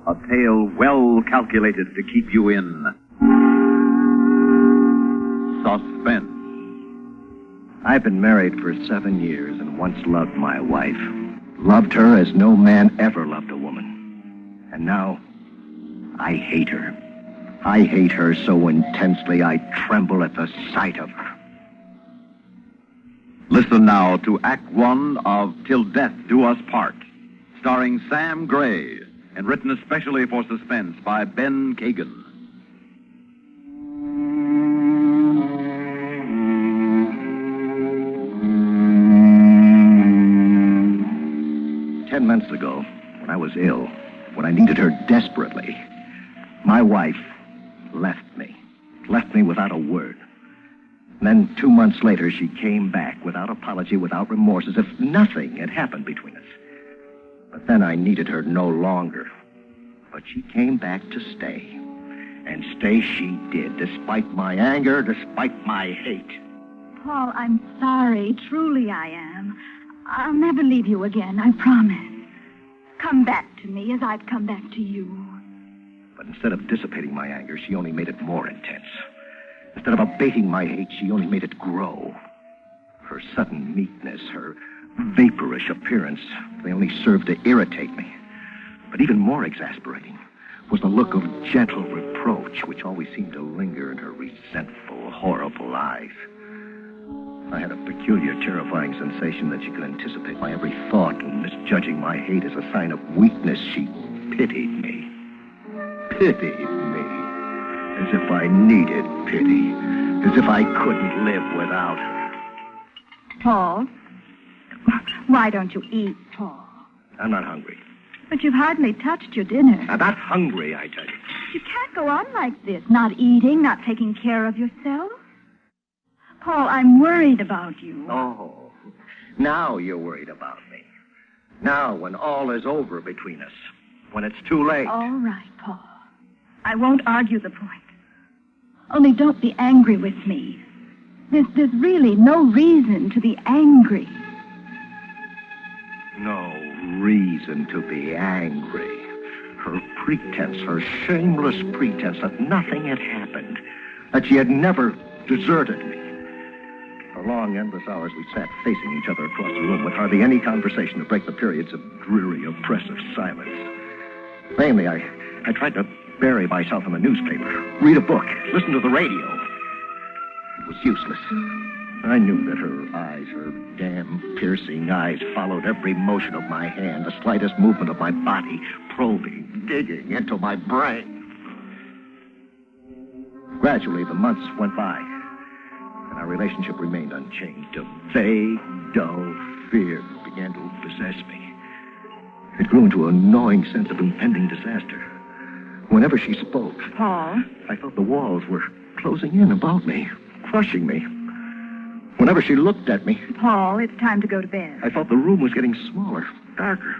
A tale well calculated to keep you in suspense. I've been married for 7 years and once loved my wife. Loved her as no man ever loved a woman. And now, I hate her. I hate her so intensely I tremble at the sight of her. Listen now to Act One of Till Death Do Us Part, starring Sam Gray, and written especially for Suspense by Ben Kagan. Ten months ago, when I was ill, when I needed her desperately, my wife left me without a word. And then 2 months later, she came back without apology, without remorse, as if nothing had happened between us. But then I needed her no longer. But she came back to stay. And stay she did, despite my anger, despite my hate. Paul, I'm sorry. Truly I am. I'll never leave you again, I promise. Come back to me as I've come back to you. But instead of dissipating my anger, she only made it more intense. Instead of abating my hate, she only made it grow. Her sudden meekness, her vaporish appearance, they only served to irritate me. But even more exasperating was the look of gentle reproach which always seemed to linger in her resentful, horrible eyes. I had a peculiar, terrifying sensation that she could anticipate my every thought, and misjudging my hate as a sign of weakness, she pitied me. Pitied me. As if I needed pity. As if I couldn't live without her. Paul, why don't you eat, Paul? I'm not hungry. But you've hardly touched your dinner. I'm not hungry, I tell you. You can't go on like this, not eating, not taking care of yourself. Paul, I'm worried about you. Oh, now you're worried about me. Now, when all is over between us. When it's too late. All right, Paul. I won't argue the point. Only don't be angry with me. There's really no reason to be angry. No reason to be angry. Her pretense, her shameless pretense that nothing had happened, that she had never deserted me. For long, endless hours, we sat facing each other across the room with hardly any conversation to break the periods of dreary, oppressive silence. Mainly, I tried to bury myself in the newspaper, read a book, listen to the radio. It was useless. I knew that her eyes, her damn piercing eyes, followed every motion of my hand, the slightest movement of my body, probing, digging into my brain. Gradually, the months went by, and our relationship remained unchanged. A vague, dull fear began to possess me. It grew into an gnawing sense of impending disaster. Whenever she spoke, Paul? I felt the walls were closing in about me, crushing me. Whenever she looked at me, Paul, it's time to go to bed. I felt the room was getting smaller, darker.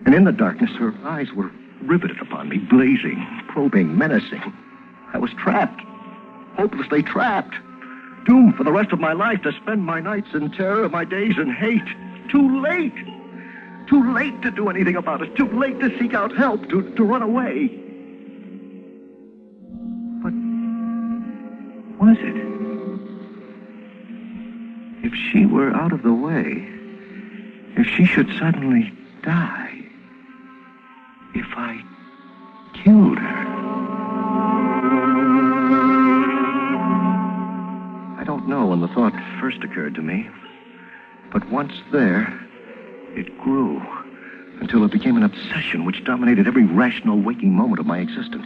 And in the darkness, her eyes were riveted upon me, blazing, probing, menacing. I was trapped, hopelessly trapped, doomed for the rest of my life to spend my nights in terror, my days in hate. Too late. Too late to do anything about it. Too late to seek out help, to run away. But was it? If she were out of the way, if she should suddenly die, if I killed her. I don't know when the thought first occurred to me, but once there, it grew until it became an obsession which dominated every rational waking moment of my existence.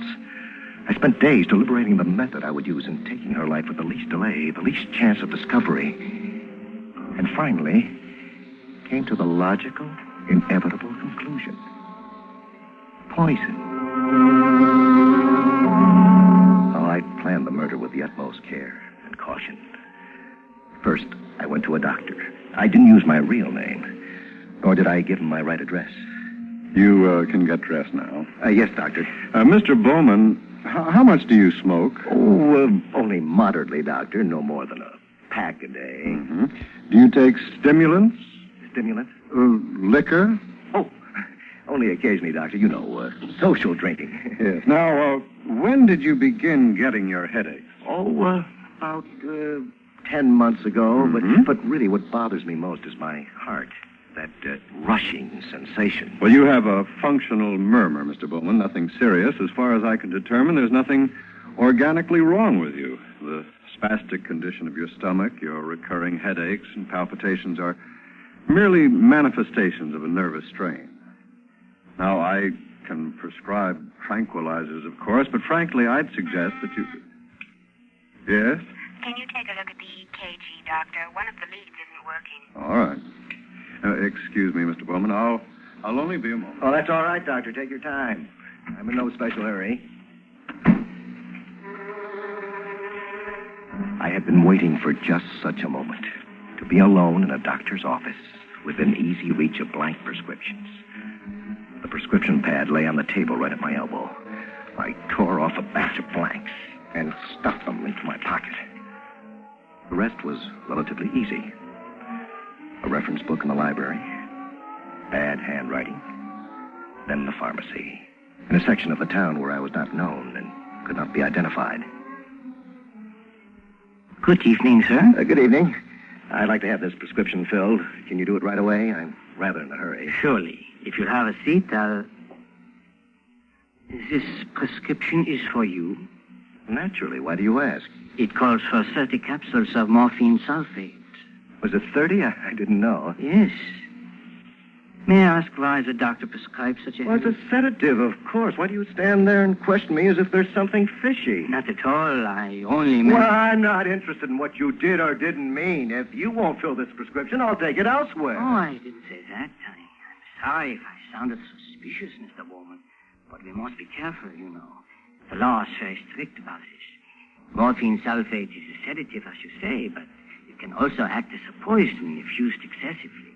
I spent days deliberating the method I would use in taking her life with the least delay, the least chance of discovery. And finally, came to the logical, inevitable conclusion. Poison. Oh, I planned the murder with the utmost care and caution. First, I went to a doctor. I didn't use my real name, nor did I give him my right address. You can get dressed now. Yes, doctor. Mr. Bowman, how much do you smoke? Oh, only moderately, doctor. No more than a pack a day. Mm-hmm. Do you take stimulants? Stimulants? Liquor? Oh, Only occasionally, Doctor. You know, social drinking. Yes. Now, when did you begin getting your headaches? Oh, about 10 months ago. Mhm. But really what bothers me most is my heart. That rushing sensation. Well, you have a functional murmur, Mr. Bowman. Nothing serious. As far as I can determine, there's nothing organically wrong with you. The spastic condition of your stomach, your recurring headaches and palpitations are merely manifestations of a nervous strain. Now, I can prescribe tranquilizers, of course, but frankly, I'd suggest that you... Yes? Can you take a look at the EKG, Doctor? One of the leads isn't working. All right. Excuse me, Mr. Bowman. I'll only be a moment. Oh, that's all right, Doctor. Take your time. I'm in no special hurry. I had been waiting for just such a moment. To be alone in a doctor's office within easy reach of blank prescriptions. The prescription pad lay on the table right at my elbow. I tore off a batch of blanks and stuffed them into my pocket. The rest was relatively easy. A reference book in the library, bad handwriting, then the pharmacy, in a section of the town where I was not known and could not be identified. Good evening, sir. Good evening. I'd like to have this prescription filled. Can you do it right away? I'm rather in a hurry. Surely. If you'll have a seat, This prescription is for you. Naturally. Why do you ask? It calls for 30 capsules of morphine sulfate. Was it 30? I didn't know. Yes. May I ask why the doctor prescribed such a... Well, it's a sedative, of course. Why do you stand there and question me as if there's something fishy? Not at all. I only meant... Well, I'm not interested in what you did or didn't mean. If you won't fill this prescription, I'll take it elsewhere. Oh, I didn't say that. I'm sorry if I sounded suspicious, Mr. Bowman. But we must be careful, you know. The law is very strict about this. Morphine sulfate is a sedative, as you say, but it can also act as a poison if used excessively.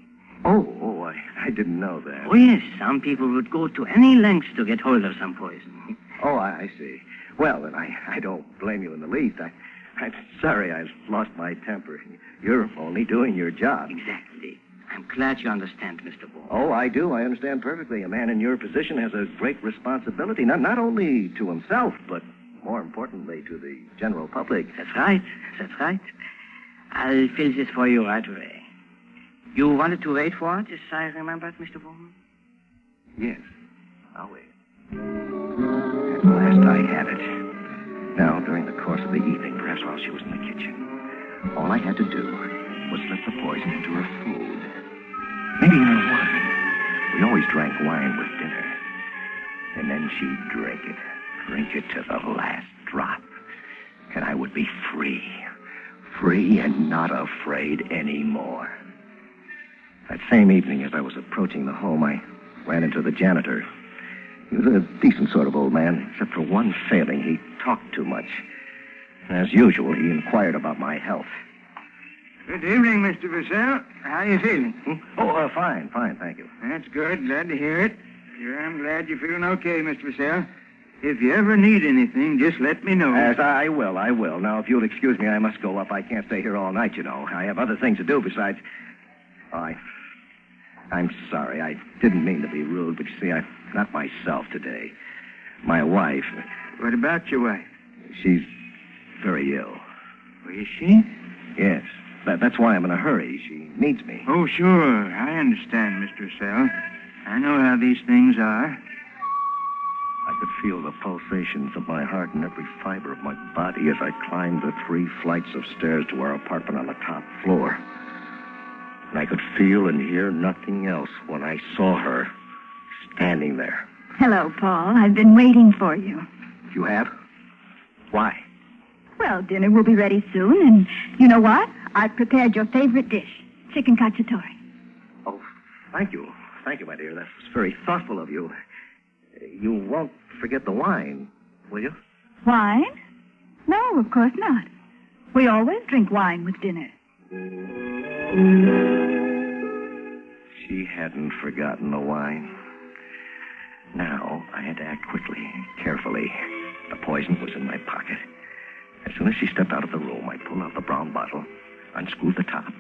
Oh, I didn't know that. Oh, yes. Some people would go to any lengths to get hold of some poison. Oh, I see. Well, then I don't blame you in the least. I'm sorry I've lost my temper. You're only doing your job. Exactly. I'm glad you understand, Mr. Ball. Oh, I do. I understand perfectly. A man in your position has a great responsibility, not only to himself, but more importantly to the general public. That's right. I'll fill this for you right away. You wanted to wait for it, as I remembered, Mr. Bowman? Yes. I'll wait. At last I had it. Now, during the course of the evening, perhaps while she was in the kitchen, all I had to do was slip the poison into her food. Maybe in her wine. We always drank wine with dinner. And then she'd drink it to the last drop. And I would be free. Free and not afraid anymore. That same evening, as I was approaching the home, I ran into the janitor. He was a decent sort of old man, except for one failing. He talked too much. As usual, he inquired about my health. Good evening, Mr. Vassell. How are you feeling? Oh, fine, thank you. That's good. Glad to hear it. Sure, I'm glad you're feeling okay, Mr. Vassell. If you ever need anything, just let me know. Yes, I will. Now, if you'll excuse me, I must go up. I can't stay here all night, you know. I have other things to do besides... Oh, I'm sorry. I didn't mean to be rude, but you see, I'm not myself today. My wife... What about your wife? She's very ill. Oh, is she? Yes. That's why I'm in a hurry. She needs me. Oh, sure. I understand, Mr. Vassell. I know how these things are. I could feel the pulsations of my heart in every fiber of my body as I climbed the 3 flights of stairs to our apartment on the top floor. And I could feel and hear nothing else when I saw her standing there. Hello, Paul. I've been waiting for you. You have? Why? Well, dinner will be ready soon, and you know what? I've prepared your favorite dish, chicken cacciatore. Oh, thank you. Thank you, my dear. That's very thoughtful of you. You won't forget the wine, will you? Wine? No, of course not. We always drink wine with dinner. She hadn't forgotten the wine. Now, I had to act quickly, carefully. The poison was in my pocket. As soon as she stepped out of the room, I pulled out the brown bottle, unscrewed the top,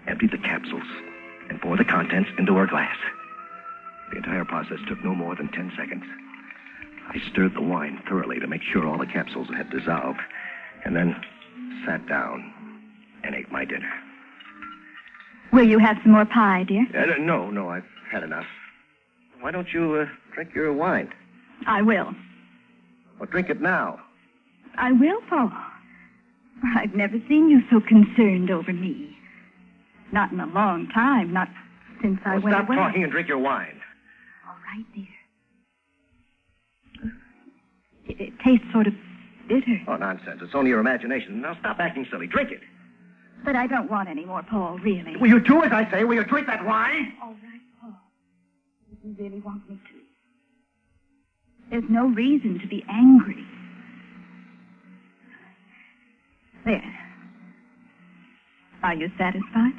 emptied the capsules, and poured the contents into her glass. The entire entire process took no more than 10 seconds. I stirred the wine thoroughly to make sure all the capsules had dissolved, and then sat down and ate my dinner. Will you have some more pie, dear? No, I've had enough. Why don't you drink your wine? I will. Well, drink it now. I will, Paul. I've never seen you so concerned over me. Not in a long time, not since I went away. Stop talking and drink your wine. All right, dear. It tastes sort of bitter. Oh, nonsense. It's only your imagination. Now stop acting silly. Drink it. But I don't want any more, Paul, really. Will you do as I say? Will you drink that wine? All right, Paul. If you really want me to. There's no reason to be angry. There. Are you satisfied?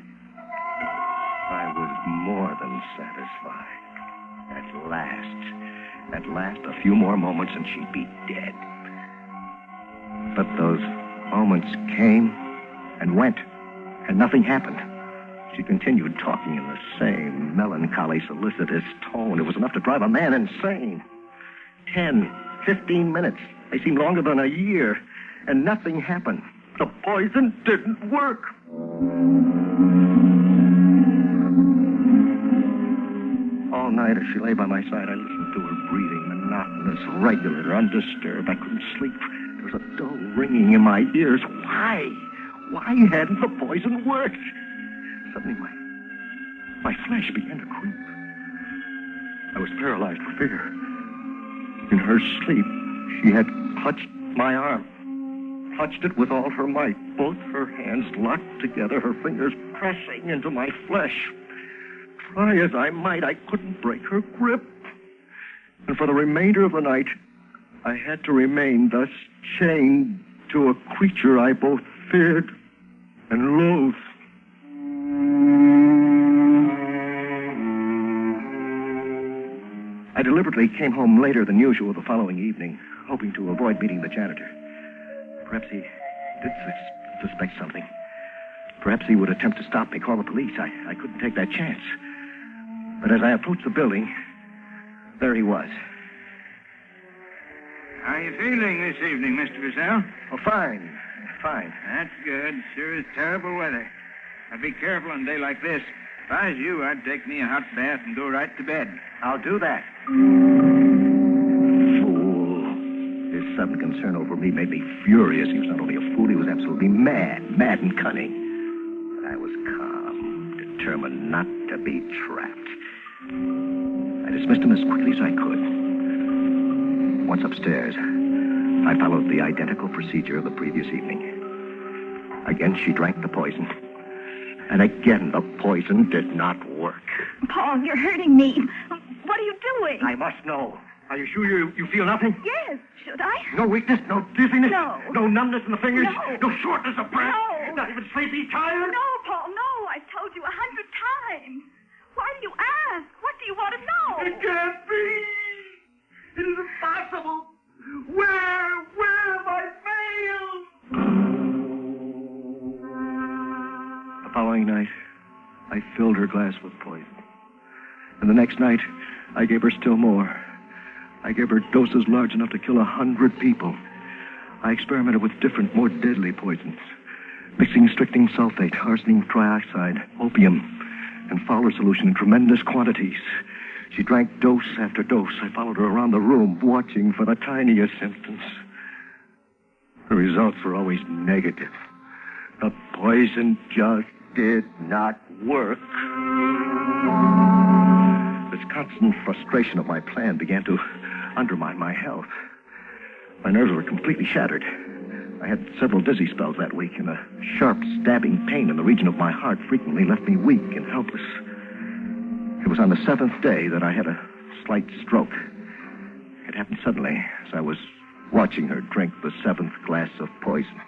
I was more than satisfied. At last, a few more moments and she'd be dead. But those moments came and went, and nothing happened. She continued talking in the same melancholy, solicitous tone. It was enough to drive a man insane. 10, 15 minutes. They seemed longer than a year, and nothing happened. The poison didn't work. All night, as she lay by my side, I listened to her breathing, monotonous, regular, undisturbed. I couldn't sleep. There was a dull ringing in my ears. Why? Why hadn't the poison worked? Suddenly, my flesh began to creep. I was paralyzed with fear. In her sleep, she had clutched my arm. Clutched it with all her might, both her hands locked together, her fingers pressing into my flesh. Try as I might, I couldn't break her grip. And for the remainder of the night, I had to remain thus chained to a creature I both feared and loathed. I deliberately came home later than usual the following evening, hoping to avoid meeting the janitor. Perhaps he did suspect something. Perhaps he would attempt to stop me, call the police. I couldn't take that chance. But as I approached the building, there he was. How are you feeling this evening, Mr. Vassell? Oh, fine. That's good. Sure is terrible weather. Now be careful on a day like this. If I was you, I'd take me a hot bath and go right to bed. I'll do that. Fool. His sudden concern over me made me furious. He was not only a fool, he was absolutely mad and cunning. But I was calm, determined not to be trapped. I dismissed him as quickly as I could. Once upstairs, I followed the identical procedure of the previous evening. Again, she drank the poison. And again, the poison did not work. Paul, you're hurting me. What are you doing? I must know. Are you sure you feel nothing? Yes. Should I? No weakness, no dizziness? No. No numbness in the fingers? No. No shortness of breath? No. Not even sleepy, tired? No, Paul, no. I've told you 100 times. Why do you ask? What do you want to know? It can't be. It is impossible. Where have I failed? The following night, I filled her glass with poison. And the next night, I gave her still more. I gave her doses large enough to kill 100 people. I experimented with different, more deadly poisons, mixing strychnine sulfate, arsenic trioxide, opium, and Fowler solution in tremendous quantities. She drank dose after dose. I followed her around the room, watching for the tiniest symptoms. The results were always negative. The poison just did not work. This constant frustration of my plan began to undermine my health. My nerves were completely shattered. I had several dizzy spells that week, and a sharp, stabbing pain in the region of my heart frequently left me weak and helpless. It was on the 7th day that I had a slight stroke. It happened suddenly as I was watching her drink the 7th glass of poison.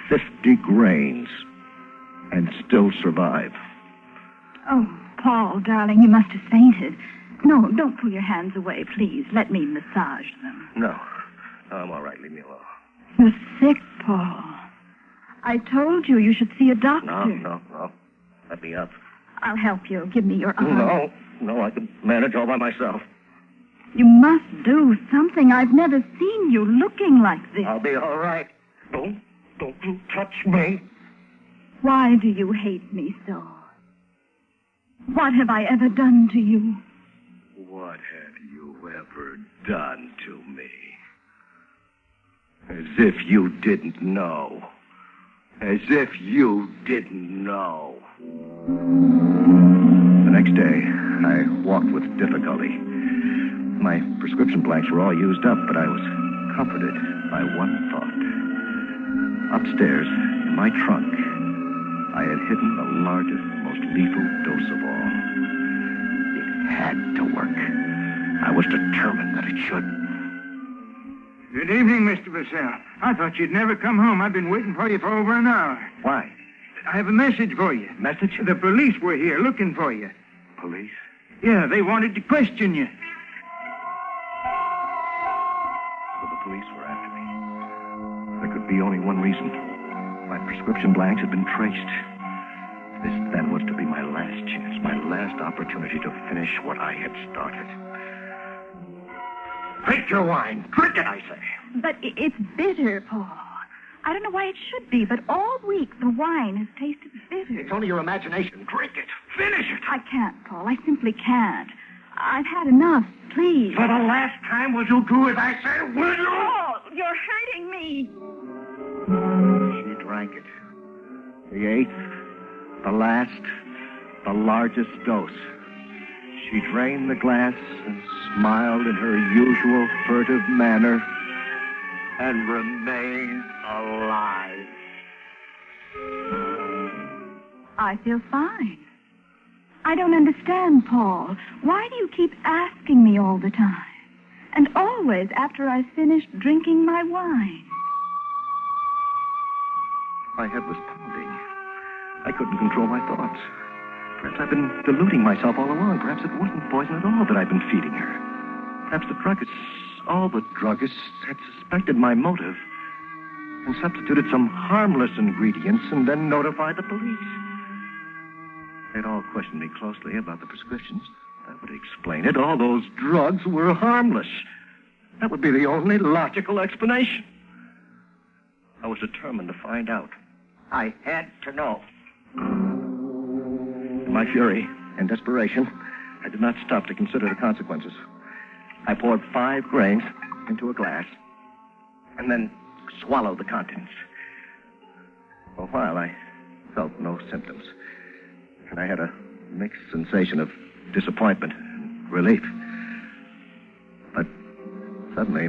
50 grains, and still survive. Oh, Paul, darling, you must have fainted. No, don't pull your hands away, please. Let me massage them. No, I'm all right. Leave me alone. You're sick, Paul. I told you should see a doctor. No. Let me up. I'll help you. Give me your arm. No, I can manage all by myself. You must do something. I've never seen you looking like this. I'll be all right. Don't you touch me. Why do you hate me so? What have I ever done to you? What have you ever done to me? As if you didn't know. As if you didn't know. The next day, I walked with difficulty. My prescription blanks were all used up, but I was comforted by one thought. Upstairs, in my trunk, I had hidden the largest, most lethal dose of all. It had to work. I was determined that it should. Good evening, Mr. Vassell. I thought you'd never come home. I've been waiting for you for over an hour. Why? I have a message for you. Message? The police were here looking for you. Police? Yeah, they wanted to question you. So the police were after me. There could be only one reason. My prescription blanks had been traced. This then was to be my last chance, my last opportunity to finish what I had started. Drink your wine. Drink it, I say. But it's bitter, Paul. I don't know why it should be, but all week the wine has tasted bitter. It's only your imagination. Drink it. Finish it. I can't, Paul. I simply can't. I've had enough. Please. For the last time, will you do as I say, will you? Paul, you're hurting me. She drank it. The eighth, the last, the largest dose. She drained the glass and smiled in her usual furtive manner and remained alive. I feel fine. I don't understand, Paul. Why do you keep asking me all the time? And always after I've finished drinking my wine. My head was pounding. I couldn't control my thoughts. Perhaps I've been deluding myself all along. Perhaps it wasn't poison at all that I've been feeding her. Perhaps all the druggists had suspected my motive and substituted some harmless ingredients and then notified the police. They'd all questioned me closely about the prescriptions. That would explain it. All those drugs were harmless. That would be the only logical explanation. I was determined to find out. I had to know. In my fury and desperation, I did not stop to consider the consequences. I poured 5 grains into a glass and then swallowed the contents. For a while, I felt no symptoms, and I had a mixed sensation of disappointment and relief. But suddenly,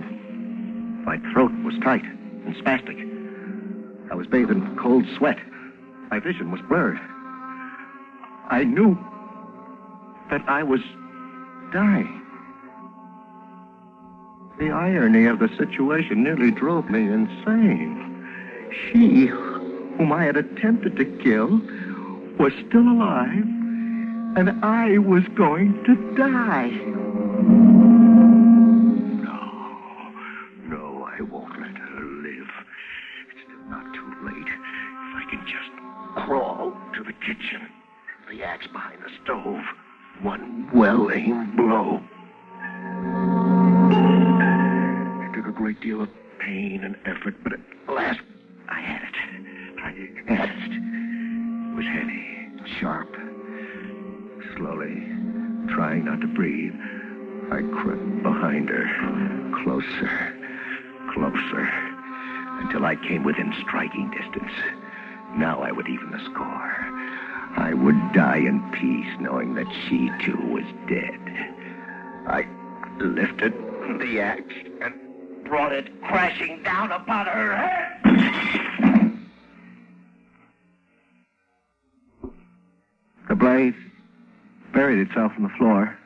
my throat was tight and spastic. I was bathed in cold sweat. My vision was blurred. I knew that I was dying. The irony of the situation nearly drove me insane. She, whom I had attempted to kill, was still alive, and I was going to die. No, I won't let her live. It's still not too late. If I can just crawl to the kitchen, the axe behind the stove, one well-aimed blow. It took a great deal of pain and effort, but at last I had it. It was heavy, sharp. Slowly, trying not to breathe, I crept behind her, closer, until I came within striking distance. Now I would even the score. I would die in peace, knowing that she, too, was dead. I lifted the axe and brought it crashing down upon her head. The blade buried itself in the floor,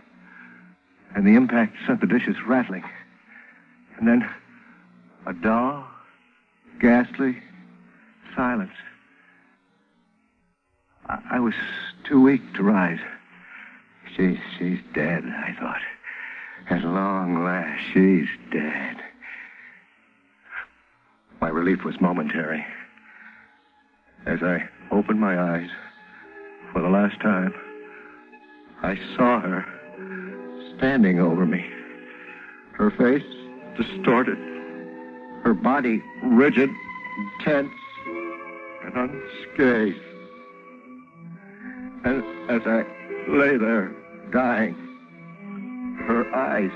and the impact sent the dishes rattling. And then a dull, ghastly silence. I was too weak to rise. She's dead, I thought. At long last, she's dead. My relief was momentary. As I opened my eyes for the last time, I saw her standing over me. Her face distorted. Her body rigid, tense, and unscathed. And as I lay there, dying, her eyes,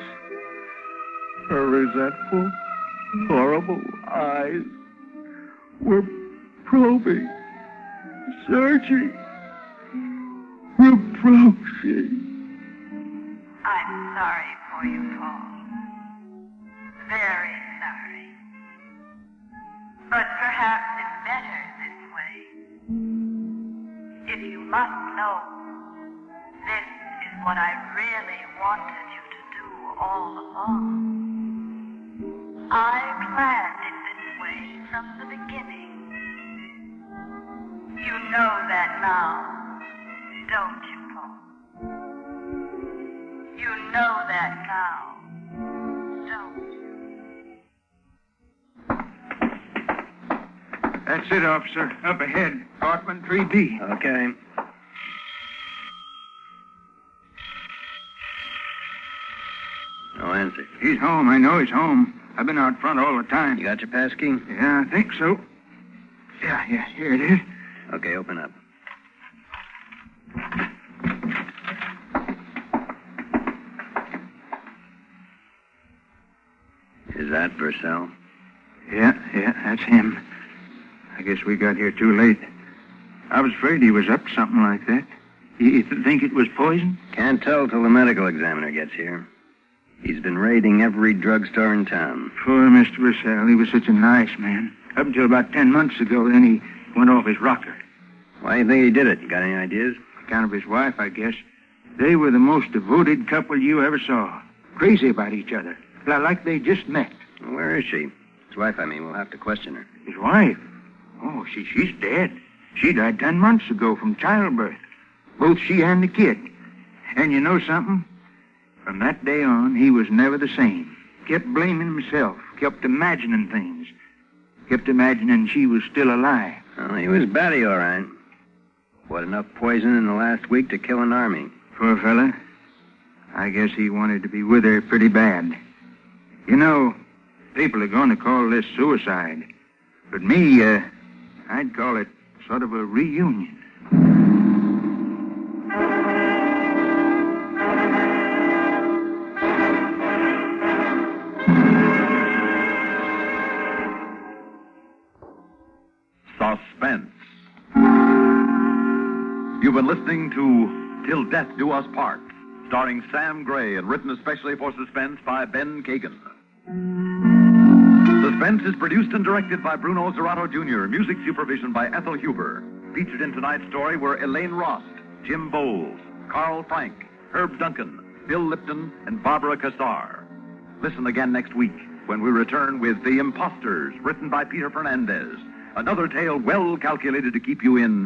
her resentful, horrible eyes, were probing, searching, reproaching. I'm sorry for you, Paul. Very sorry. But perhaps it's better this way. If you must know, this is what I really wanted you to do all along. I planned it this way from the beginning. You know that now, don't you, Paul? You know that now, don't you? That's it, officer. Up ahead. Apartment 3B. Okay. No answer. He's home. I know he's home. I've been out front all the time. You got your pass key? Yeah, I think so. Yeah, here it is. Okay, open up. Is that Purcell? Yeah, that's him. I guess we got here too late. I was afraid he was up to something like that. You think it was poison? Can't tell till the medical examiner gets here. He's been raiding every drugstore in town. Poor Mr. Purcell. He was such a nice man. Up until about 10 months ago, then he went off his rocker. Why do you think he did it? You got any ideas? On account of his wife, I guess. They were the most devoted couple you ever saw. Crazy about each other. Like they just met. Where is she? His wife, I mean. We'll have to question her. His wife? Oh, she's dead. She died 10 months ago from childbirth. Both she and the kid. And you know something? From that day on, he was never the same. Kept blaming himself. Kept imagining things. Kept imagining she was still alive. Well, he was batty, all right. What, enough poison in the last week to kill an army? Poor fella. I guess he wanted to be with her pretty bad. You know, people are going to call this suicide. But me, I'd call it sort of a reunion. Suspense. You've been listening to Till Death Do Us Part, starring Sam Gray and written especially for Suspense by Ben Kagan. Suspense is produced and directed by Bruno Zerato Jr., music supervision by Ethel Huber. Featured in tonight's story were Elaine Rost, Jim Bowles, Carl Frank, Herb Duncan, Bill Lipton, and Barbara Cassar. Listen again next week when we return with The Imposters, written by Peter Fernandez. Another tale well calculated to keep you in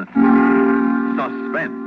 suspense.